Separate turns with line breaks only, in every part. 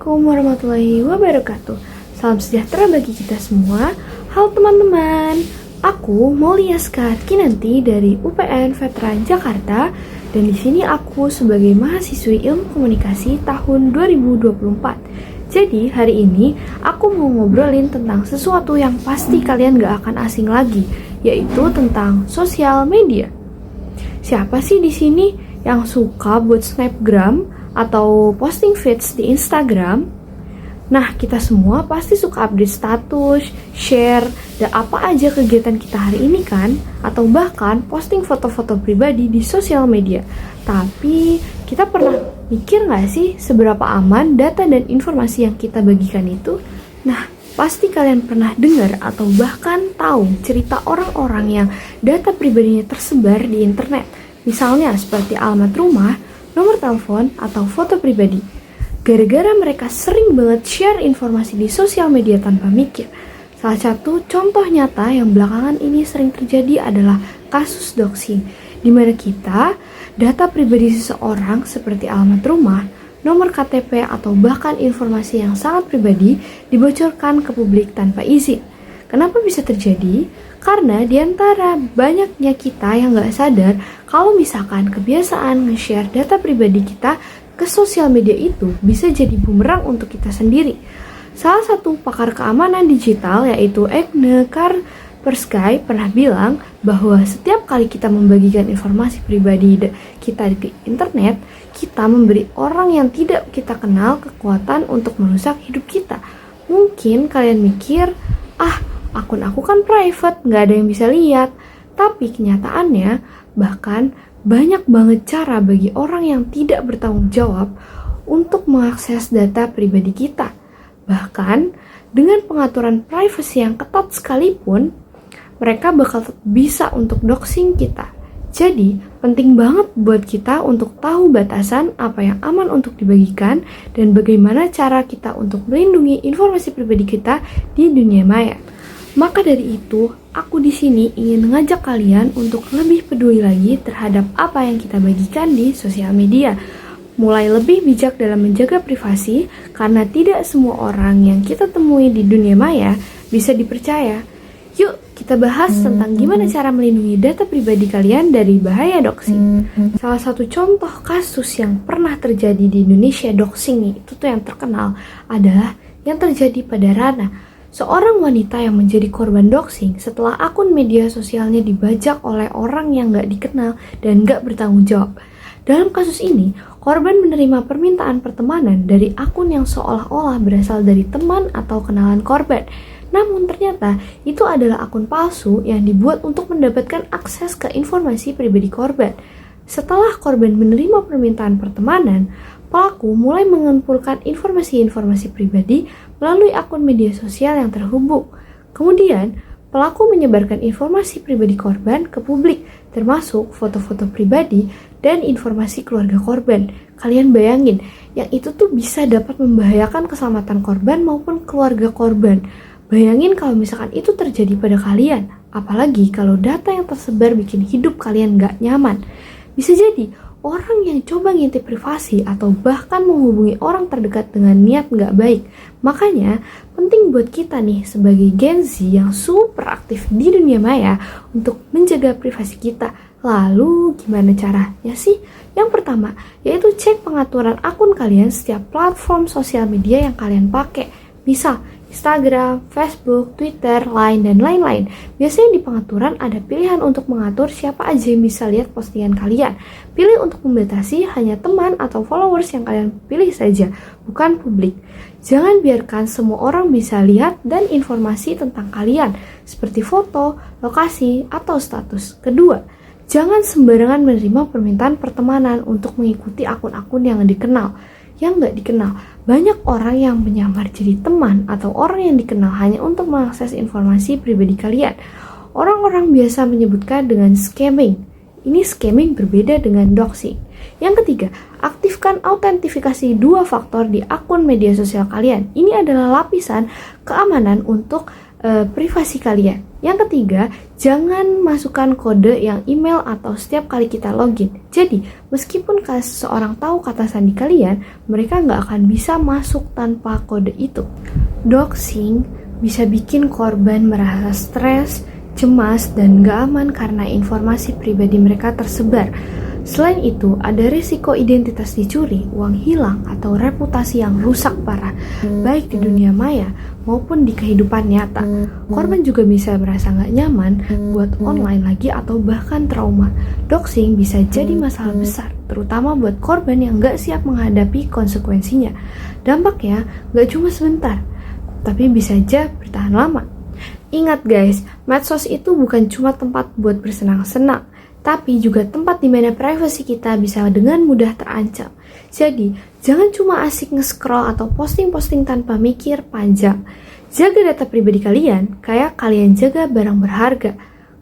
Assalamualaikum warahmatullahi wabarakatuh. Salam sejahtera bagi kita semua. Halo teman-teman, aku Maulia Skar Kinanti dari UPN Veteran Jakarta. Dan di sini aku sebagai mahasiswi Ilmu Komunikasi tahun 2024. Jadi hari ini aku mau ngobrolin tentang sesuatu yang pasti kalian gak akan asing lagi, yaitu tentang sosial media. Siapa sih di sini yang suka buat snapgram atau posting feeds di Instagram? Nah, kita semua pasti suka update status, share, dan apa aja kegiatan kita hari ini kan? Atau bahkan posting foto-foto pribadi di sosial media. Tapi, kita pernah mikir nggak sih seberapa aman data dan informasi yang kita bagikan itu? Nah, pasti kalian pernah dengar atau bahkan tahu cerita orang-orang yang data pribadinya tersebar di internet. Misalnya seperti alamat rumah, nomor telepon, atau foto pribadi. Gara-gara mereka sering banget share informasi di sosial media tanpa mikir. Salah satu contoh nyata yang belakangan ini sering terjadi adalah kasus doxing, di mana kita, data pribadi seseorang seperti alamat rumah, nomor KTP, atau bahkan informasi yang sangat pribadi dibocorkan ke publik tanpa izin. Kenapa bisa terjadi? Karena diantara banyaknya kita yang gak sadar kalau misalkan kebiasaan nge-share data pribadi kita ke sosial media itu bisa jadi bumerang untuk kita sendiri. Salah satu pakar keamanan digital yaitu Egne Kaspersky pernah bilang bahwa setiap kali kita membagikan informasi pribadi kita di internet, kita memberi orang yang tidak kita kenal kekuatan untuk merusak hidup kita. Mungkin kalian mikir, akun aku kan private, gak ada yang bisa lihat. Tapi kenyataannya, bahkan banyak banget cara bagi orang yang tidak bertanggung jawab untuk mengakses data pribadi kita. Bahkan, dengan pengaturan privacy yang ketat sekalipun, mereka bakal bisa untuk doxing kita. Jadi, penting banget buat kita untuk tahu batasan apa yang aman untuk dibagikan dan bagaimana cara kita untuk melindungi informasi pribadi kita di dunia maya. Maka dari itu, aku di sini ingin mengajak kalian untuk lebih peduli lagi terhadap apa yang kita bagikan di sosial media. Mulai lebih bijak dalam menjaga privasi, karena tidak semua orang yang kita temui di dunia maya bisa dipercaya. Yuk, kita bahas tentang gimana cara melindungi data pribadi kalian dari bahaya doxing. Salah satu contoh kasus yang pernah terjadi di Indonesia doxing itu tuh yang terkenal adalah yang terjadi pada Rana, seorang wanita yang menjadi korban doxing setelah akun media sosialnya dibajak oleh orang yang gak dikenal dan gak bertanggung jawab. Dalam kasus ini, korban menerima permintaan pertemanan dari akun yang seolah-olah berasal dari teman atau kenalan korban. Namun ternyata itu adalah akun palsu yang dibuat untuk mendapatkan akses ke informasi pribadi korban. Setelah korban menerima permintaan pertemanan, pelaku mulai mengumpulkan informasi-informasi pribadi melalui akun media sosial yang terhubung. Kemudian, pelaku menyebarkan informasi pribadi korban ke publik, termasuk foto-foto pribadi dan informasi keluarga korban. Kalian bayangin, yang itu tuh bisa dapat membahayakan keselamatan korban maupun keluarga korban. Bayangin kalau misalkan itu terjadi pada kalian, apalagi kalau data yang tersebar bikin hidup kalian gak nyaman. Bisa jadi orang yang coba ngintip privasi atau bahkan menghubungi orang terdekat dengan niat gak baik. Makanya penting buat kita nih sebagai Gen Z yang super aktif di dunia maya untuk menjaga privasi kita. Lalu gimana caranya sih? Yang pertama yaitu cek pengaturan akun kalian setiap platform sosial media yang kalian pakai. Misal Instagram, Facebook, Twitter, Line, dan lain-lain. Biasanya di pengaturan ada pilihan untuk mengatur siapa aja yang bisa lihat postingan kalian. Pilih untuk membatasi hanya teman atau followers yang kalian pilih saja, bukan publik. Jangan biarkan semua orang bisa lihat dan informasi tentang kalian, seperti foto, lokasi, atau status. Kedua, jangan sembarangan menerima permintaan pertemanan untuk mengikuti akun-akun yang dikenal. Yang nggak dikenal, banyak orang yang menyamar jadi teman atau orang yang dikenal hanya untuk mengakses informasi pribadi kalian. Orang-orang biasa menyebutkan dengan scamming. Ini scamming berbeda dengan doxing. Yang ketiga, aktifkan autentifikasi 2 faktor di akun media sosial kalian. Ini adalah lapisan keamanan untuk privasi kalian. Yang ketiga, jangan masukkan kode yang email atau setiap kali kita login. Jadi, meskipun seseorang tahu kata sandi kalian, mereka nggak akan bisa masuk tanpa kode itu. Doxing bisa bikin korban merasa stres, cemas, dan nggak aman karena informasi pribadi mereka tersebar. Selain itu, ada risiko identitas dicuri, uang hilang, atau reputasi yang rusak parah, baik di dunia maya maupun di kehidupan nyata. Korban juga bisa merasa nggak nyaman buat online lagi atau bahkan trauma. Doxing bisa jadi masalah besar, terutama buat korban yang nggak siap menghadapi konsekuensinya. Dampaknya nggak cuma sebentar, tapi bisa aja bertahan lama. Ingat guys, medsos itu bukan cuma tempat buat bersenang-senang, tapi juga tempat di mana privasi kita bisa dengan mudah terancam. Jadi, jangan cuma asik nge-scroll atau posting-posting tanpa mikir panjang. Jaga data pribadi kalian, kayak kalian jaga barang berharga.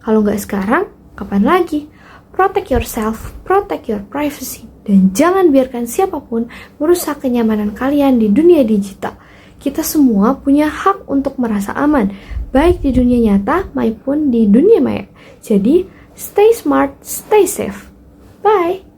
Kalau nggak sekarang, kapan lagi? Protect yourself, protect your privacy, dan jangan biarkan siapapun merusak kenyamanan kalian di dunia digital. Kita semua punya hak untuk merasa aman, baik di dunia nyata maupun di dunia maya. Jadi, stay smart, stay safe. Bye!